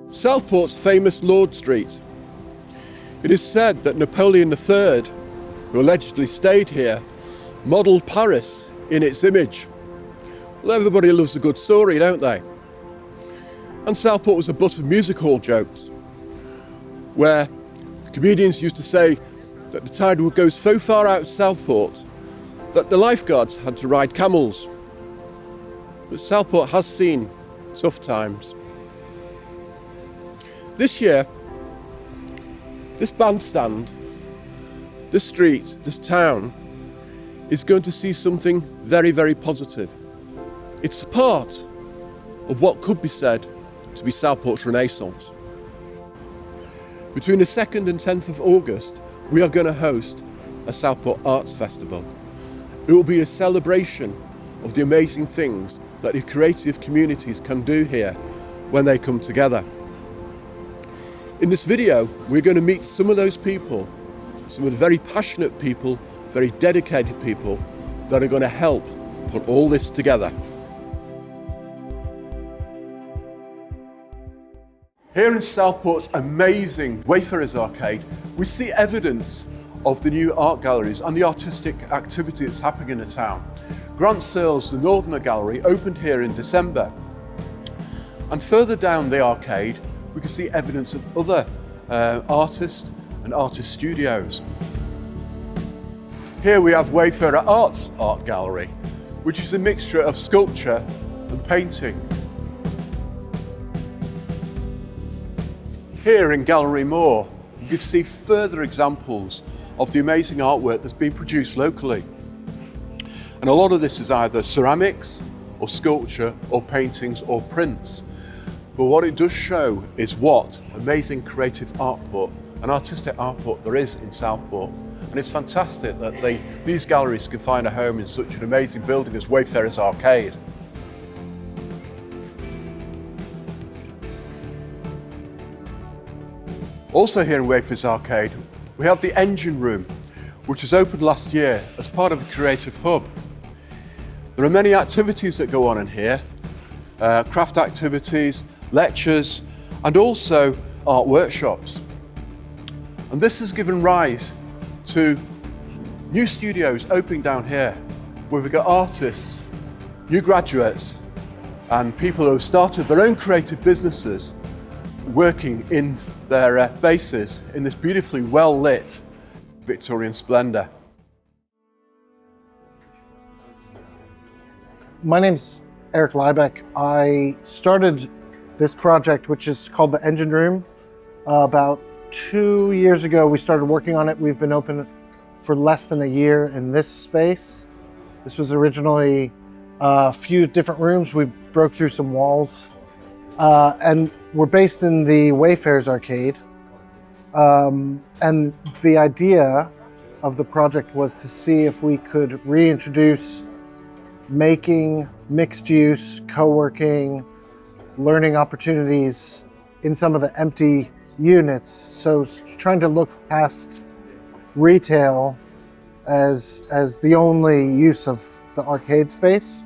Southport's famous Lord Street. It is said that Napoleon III, who allegedly stayed here, modelled Paris in its image. Well, everybody loves a good story, don't they? And Southport was a butt of music hall jokes, where comedians used to say that the tide would go so far out Southport that the lifeguards had to ride camels. But Southport has seen tough times. This year, this bandstand, this street, this town, is going to see something very, very positive. It's part of what could be said to be Southport's Renaissance. Between the 2nd and 10th of August, we are going to host a Southport Arts Festival. It will be a celebration of the amazing things that the creative communities can do here when they come together. In this video, we're going to meet some of those people, some of the very passionate people, very dedicated people that are going to help put all this together. Here in Southport's amazing Wayfarers Arcade, we see evidence of the new art galleries and the artistic activity that's happening in the town. Grant Searle's The Northerner Gallery opened here in December. And further down the arcade, we can see evidence of other artists and artist studios. Here we have Wayfarer Arts Art Gallery, which is a mixture of sculpture and painting. Here in Gallery Moor, you can see further examples of the amazing artwork that's been produced locally. And a lot of this is either ceramics or sculpture or paintings or prints. But what it does show is what amazing creative output and artistic output there is in Southport. And it's fantastic that these galleries can find a home in such an amazing building as Wayfarers Arcade. Also here in Wayfarers Arcade, we have the Engine Room, which was opened last year as part of a creative hub. There are many activities that go on in here, craft activities, lectures, and also art workshops. And this has given rise to new studios opening down here, where we've got artists, new graduates, and people who have started their own creative businesses working in their bases in this beautifully well-lit Victorian splendour. My name's Eric Liebeck. I started this project, which is called the Engine Room, about 2 years ago. We started working on it. We've been open for less than a year in this space. This was originally a few different rooms. We broke through some walls, and we're based in the Wayfarers Arcade. And the idea of the project was to see if we could reintroduce making, mixed use, co-working, learning opportunities in some of the empty units. So trying to look past retail as the only use of the arcade space.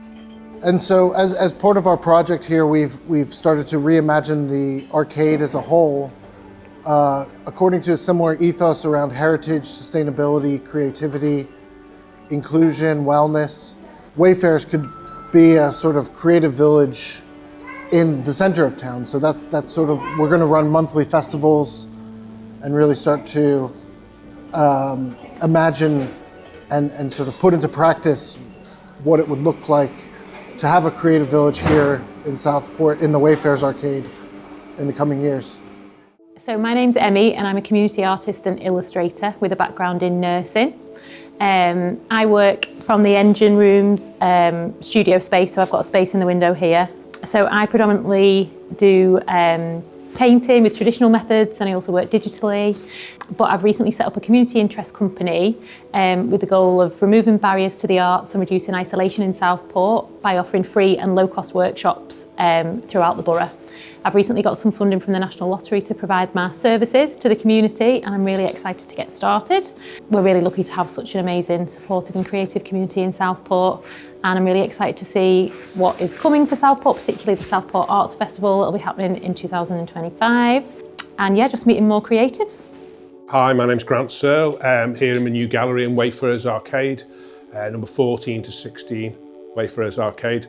And so as part of our project here, we've started to reimagine the arcade as a whole, according to a similar ethos around heritage, sustainability, creativity, inclusion, wellness. Wayfarers could be a sort of creative village in the center of town. So that's sort of, we're going to run monthly festivals and really start to imagine and sort of put into practice what it would look like to have a creative village here in Southport in the Wayfarers Arcade in the coming years. So my name's Emmy and I'm a community artist and illustrator with a background in nursing. I work from the Engine Room's studio space, so I've got a space in the window here. So I predominantly do painting with traditional methods, and I also work digitally. but I've recently set up a community interest company with the goal of removing barriers to the arts and reducing isolation in Southport by offering free and low-cost workshops throughout the borough. I've recently got some funding from the National Lottery to provide my services to the community, and I'm really excited to get started. We're really lucky to have such an amazing, supportive and creative community in Southport, and I'm really excited to see what is coming for Southport, particularly the Southport Arts Festival that will be happening in 2025. And yeah, just meeting more creatives. Hi, my name's Grant Searle. Here in my new gallery in Wayfarers Arcade, number 14 to 16, Wayfarers Arcade.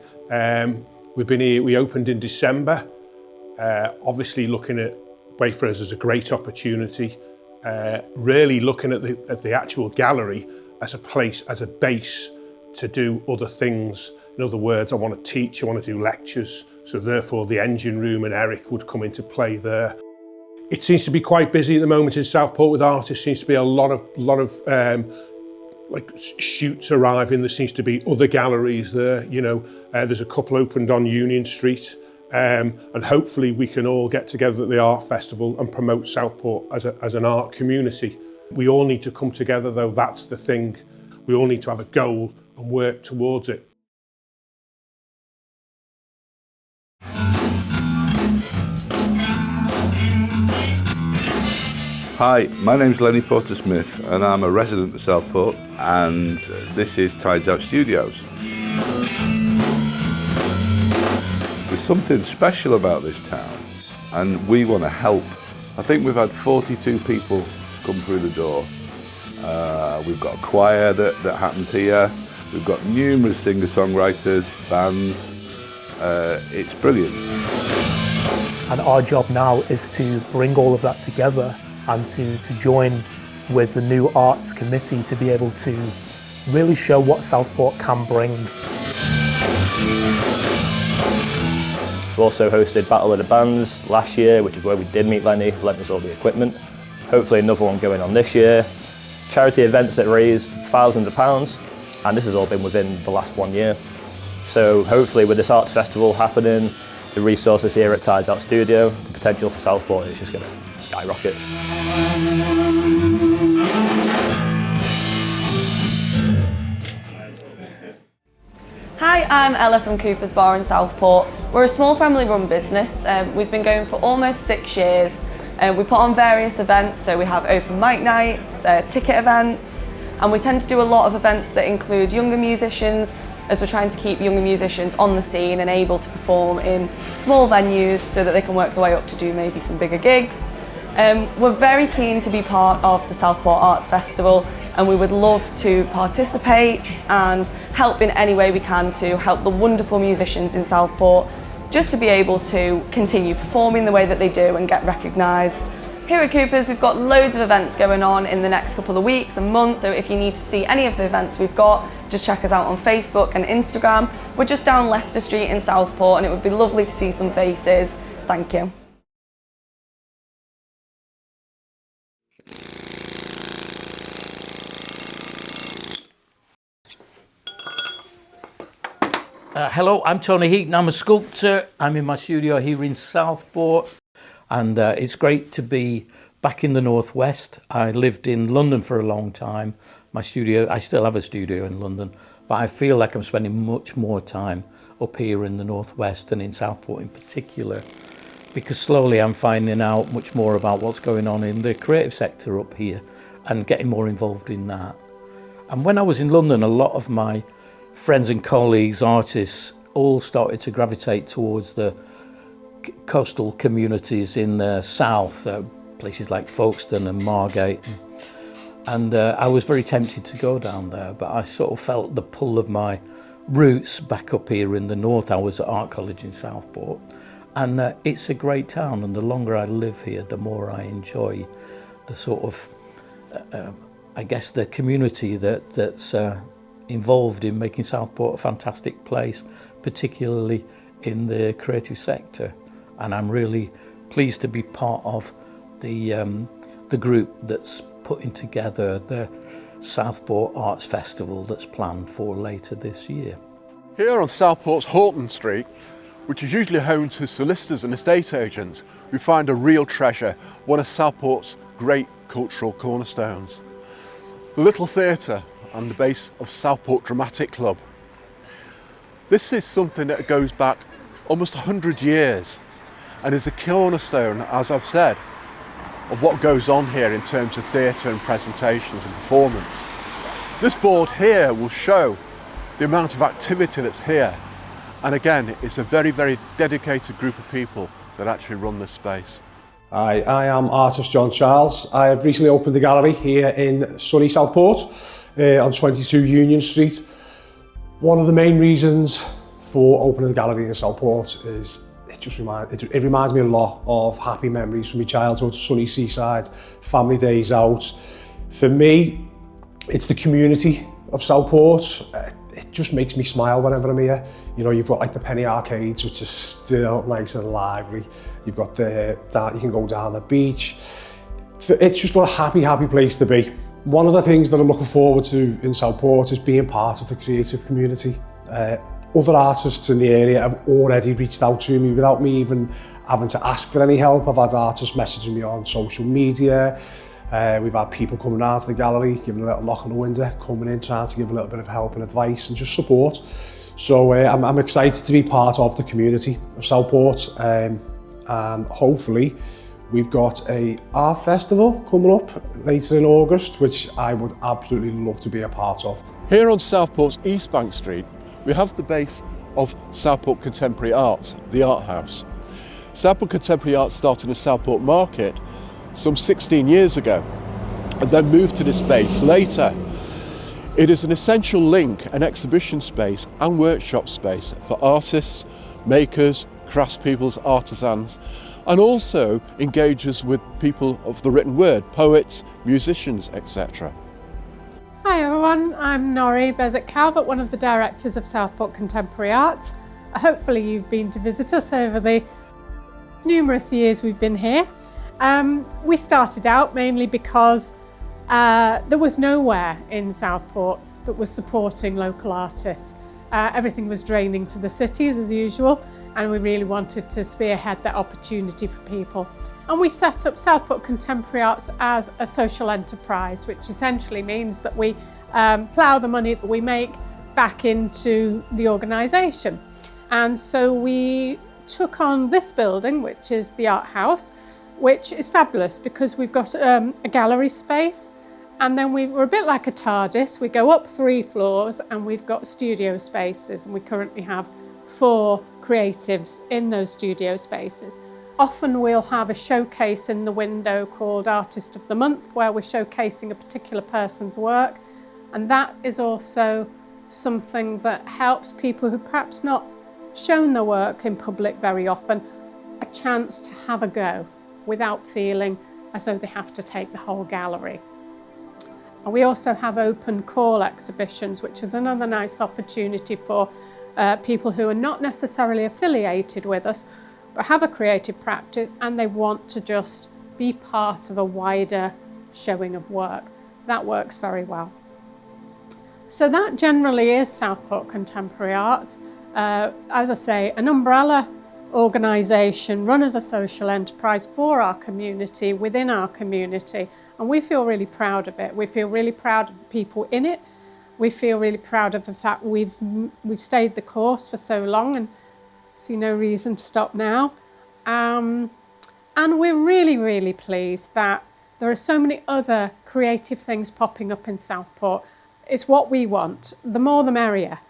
We've been here, we opened in December. Obviously looking at Wayfarers as a great opportunity, really looking at the actual gallery as a place, as a base to do other things. In other words, I want to teach, I want to do lectures, so therefore the engine room and Eric would come into play there. It seems to be quite busy at the moment in Southport with artists. Seems to be a lot of like shoots arriving. There seems to be other galleries there. You know, there's a couple opened on Union Street, and hopefully we can all get together at the art festival and promote Southport as an art community. We all need to come together, though. That's the thing. We all need to have a goal and work towards it. Hi, my name's Lenny Porter-Smith and I'm a resident of Southport, and this is Tides Out Studios. There's something special about this town and we want to help. I think we've had 42 people come through the door. We've got a choir that happens here. We've got numerous singer-songwriters, bands. It's brilliant. And our job now is to bring all of that together and to join with the new arts committee to be able to really show what Southport can bring. We've also hosted Battle of the Bands last year, which is where we did meet Lenny, lent us all the equipment. Hopefully another one going on this year. Charity events that raised thousands of pounds, and this has all been within the last 1 year. So hopefully with this arts festival happening, the resources here at Tides Out Studio, the potential for Southport is just going to skyrocket. Hi, I'm Ella from Cooper's Bar in Southport. We're a small family-run business. We've been going for almost 6 years. We put on various events, so we have open mic nights, ticket events, and we tend to do a lot of events that include younger musicians, as we're trying to keep younger musicians on the scene and able to perform in small venues so that they can work their way up to do maybe some bigger gigs. We're very keen to be part of the Southport Arts Festival, and we would love to participate and help in any way we can to help the wonderful musicians in Southport just to be able to continue performing the way that they do and get recognised. Here at Cooper's we've got loads of events going on in the next couple of weeks and months, so if you need to see any of the events we've got, just check us out on Facebook and Instagram. We're just down Leicester Street in Southport and it would be lovely to see some faces. Thank you. Hello, I'm Tony Heaton. I'm a sculptor. I'm in my studio here in Southport, and it's great to be back in the Northwest. I lived in London for a long time. I still have a studio in London, but I feel like I'm spending much more time up here in the Northwest and in Southport in particular, because slowly I'm finding out much more about what's going on in the creative sector up here and getting more involved in that. And when I was in London, a lot of my friends and colleagues, artists, all started to gravitate towards the coastal communities in the south, places like Folkestone and Margate. And I was very tempted to go down there, but I sort of felt the pull of my roots back up here in the north. I was at Art College in Southport, and it's a great town, and the longer I live here, the more I enjoy the sort of, I guess, the community that's involved in making Southport a fantastic place, particularly in the creative sector. And I'm really pleased to be part of the group that's putting together the Southport Arts Festival that's planned for later this year. Here on Southport's Horton Street, which is usually home to solicitors and estate agents, we find a real treasure, one of Southport's great cultural cornerstones. The Little Theatre and the base of Southport Dramatic Club. This is something that goes back almost 100 years and is a cornerstone, as I've said, of what goes on here in terms of theatre and presentations and performance. This board here will show the amount of activity that's here, and again, it's a very, very dedicated group of people that actually run this space. Hi, I am artist John Charles. I have recently opened a gallery here in sunny Southport on 22 Union Street. One of the main reasons for opening a gallery in Southport is it reminds me a lot of happy memories from my childhood, sunny seaside, family days out. For me, it's the community of Southport. It just makes me smile whenever I'm here. You know, you've got like the penny arcades, which is still nice and lively. You've got you can go down the beach. It's just a happy place to be. One of the things that I'm looking forward to in Southport is being part of the creative community. Other artists in the area have already reached out to me without me even having to ask for any help. I've had artists messaging me on social media. We've had people coming down to the gallery, giving a little knock on the window, coming in, trying to give a little bit of help and advice and just support. So I'm excited to be part of the community of Southport, and hopefully we've got a art festival coming up later in August, which I would absolutely love to be a part of. Here on Southport's East Bank Street, we have the base of Southport Contemporary Arts, the Art House. Southport Contemporary Arts started in Southport Market some 16 years ago and then moved to this space later. It is an essential link, an exhibition space and workshop space for artists, makers, craftspeople, artisans, and also engages with people of the written word, poets, musicians, etc. Hi everyone, I'm Norrie Beswick-Calvert, one of the directors of Southport Contemporary Arts. Hopefully you've been to visit us over the numerous years we've been here. We started out mainly because there was nowhere in Southport that was supporting local artists. Everything was draining to the cities as usual, and we really wanted to spearhead that opportunity for people. And we set up Southport Contemporary Arts as a social enterprise, which essentially means that we plough the money that we make back into the organisation. And so we took on this building, which is the Art House, which is fabulous because we've got a gallery space, and then we're a bit like a TARDIS. We go up 3 floors and we've got studio spaces, and we currently have 4 creatives in those studio spaces. Often we'll have a showcase in the window called Artist of the Month, where we're showcasing a particular person's work, and that is also something that helps people who perhaps not shown their work in public very often a chance to have a go without feeling as though they have to take the whole gallery. And we also have open call exhibitions, which is another nice opportunity for people who are not necessarily affiliated with us, but have a creative practice and they want to just be part of a wider showing of work. That works very well. So that generally is Southport Contemporary Arts. As I say, an umbrella organisation run as a social enterprise for our community, within our community, and we feel really proud of it. We feel really proud of the people in it. We feel really proud of the fact we've stayed the course for so long and see no reason to stop now. And we're really pleased that there are so many other creative things popping up in Southport. It's what we want. The more the merrier.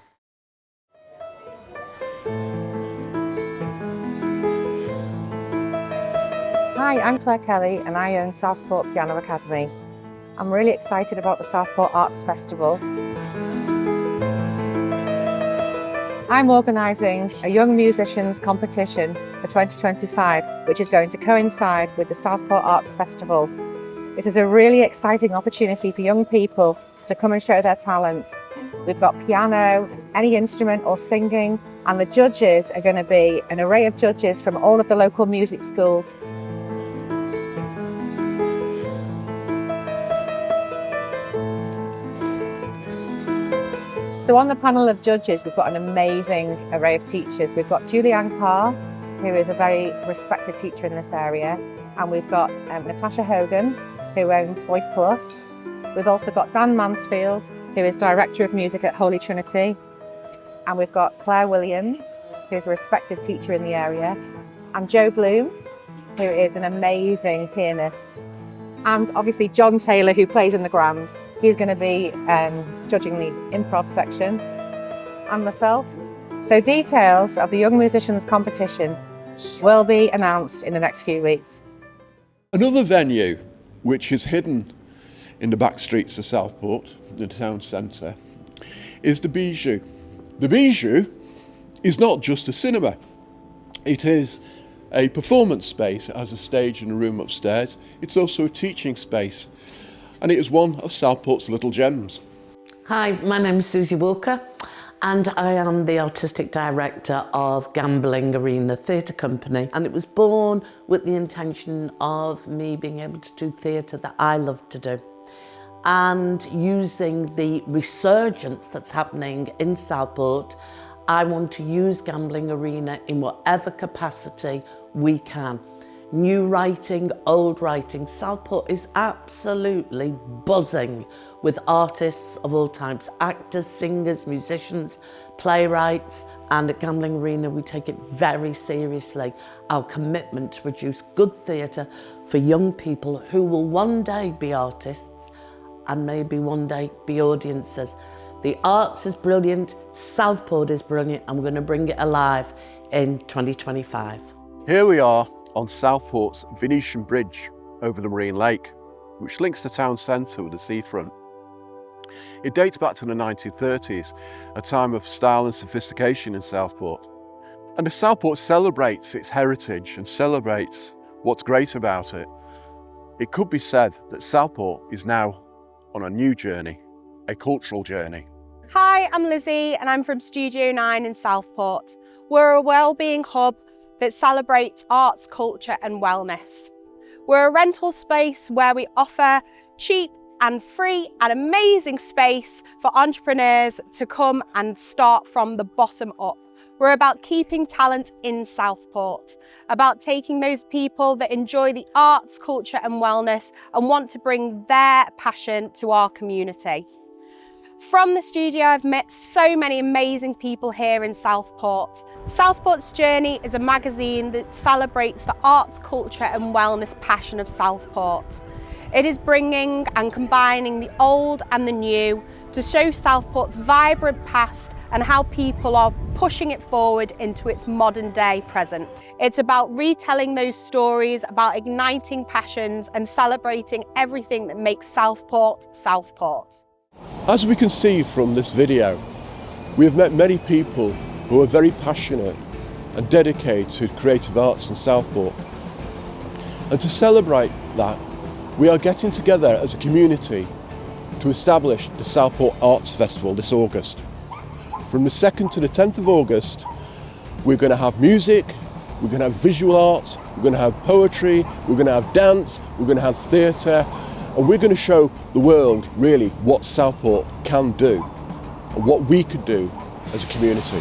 Hi, I'm Claire Kelly and I own Southport Piano Academy. I'm really excited about the Southport Arts Festival. I'm organising a young musicians competition for 2025, which is going to coincide with the Southport Arts Festival. This is a really exciting opportunity for young people to come and show their talent. We've got piano, any instrument or singing, and the judges are going to be an array of judges from all of the local music schools. So on the panel of judges, we've got an amazing array of teachers. We've got Julianne Carr, who is a very respected teacher in this area, and we've got Natasha Hogan, who owns Voice Plus. We've also got Dan Mansfield, who is Director of Music at Holy Trinity. And we've got Claire Williams, who's a respected teacher in the area, and Joe Bloom, who is an amazing pianist. And obviously John Taylor, who plays in the grand. He's going to be judging the improv section, and myself. So details of the Young Musicians competition will be announced in the next few weeks. Another venue which is hidden in the back streets of Southport, the town centre, is the Bijou. The Bijou is not just a cinema. It is a performance space. It has a stage and a room upstairs. It's also a teaching space, and it is one of Southport's little gems. Hi, my name is Susie Walker, and I am the artistic director of Gambling Arena Theatre Company, and it was born with the intention of me being able to do theatre that I love to do, and using the resurgence that's happening in Southport. I want to use Gambling Arena in whatever capacity we can. New writing, old writing. Southport is absolutely buzzing with artists of all types, actors, singers, musicians, playwrights, and at Gambling Arena we take it very seriously, our commitment to produce good theatre for young people who will one day be artists and maybe one day be audiences. The arts is brilliant, Southport is brilliant, and we're going to bring it alive in 2025. Here we are on Southport's Venetian Bridge over the Marine Lake, which links the town centre with the seafront. It dates back to the 1930s, a time of style and sophistication in Southport. And if Southport celebrates its heritage and celebrates what's great about it, it could be said that Southport is now on a new journey, a cultural journey. Hi, I'm Lizzie and I'm from Studio 9 in Southport. We're a wellbeing hub that celebrates arts, culture and wellness. We're a rental space where we offer cheap and free and amazing space for entrepreneurs to come and start from the bottom up. We're about keeping talent in Southport, about taking those people that enjoy the arts, culture and wellness and want to bring their passion to our community. From the studio, I've met so many amazing people here in Southport. Southport's Journey is a magazine that celebrates the arts, culture and wellness passion of Southport. It is bringing and combining the old and the new to show Southport's vibrant past and how people are pushing it forward into its modern day present. It's about retelling those stories, about igniting passions and celebrating everything that makes Southport, Southport. As we can see from this video, we have met many people who are very passionate and dedicated to creative arts in Southport. And to celebrate that, we are getting together as a community to establish the Southport Arts Festival this August. From the 2nd to the 10th of August, we're going to have music, we're going to have visual arts, we're going to have poetry, we're going to have dance, we're going to have theatre, and we're going to show the world really what Southport can do and what we could do as a community.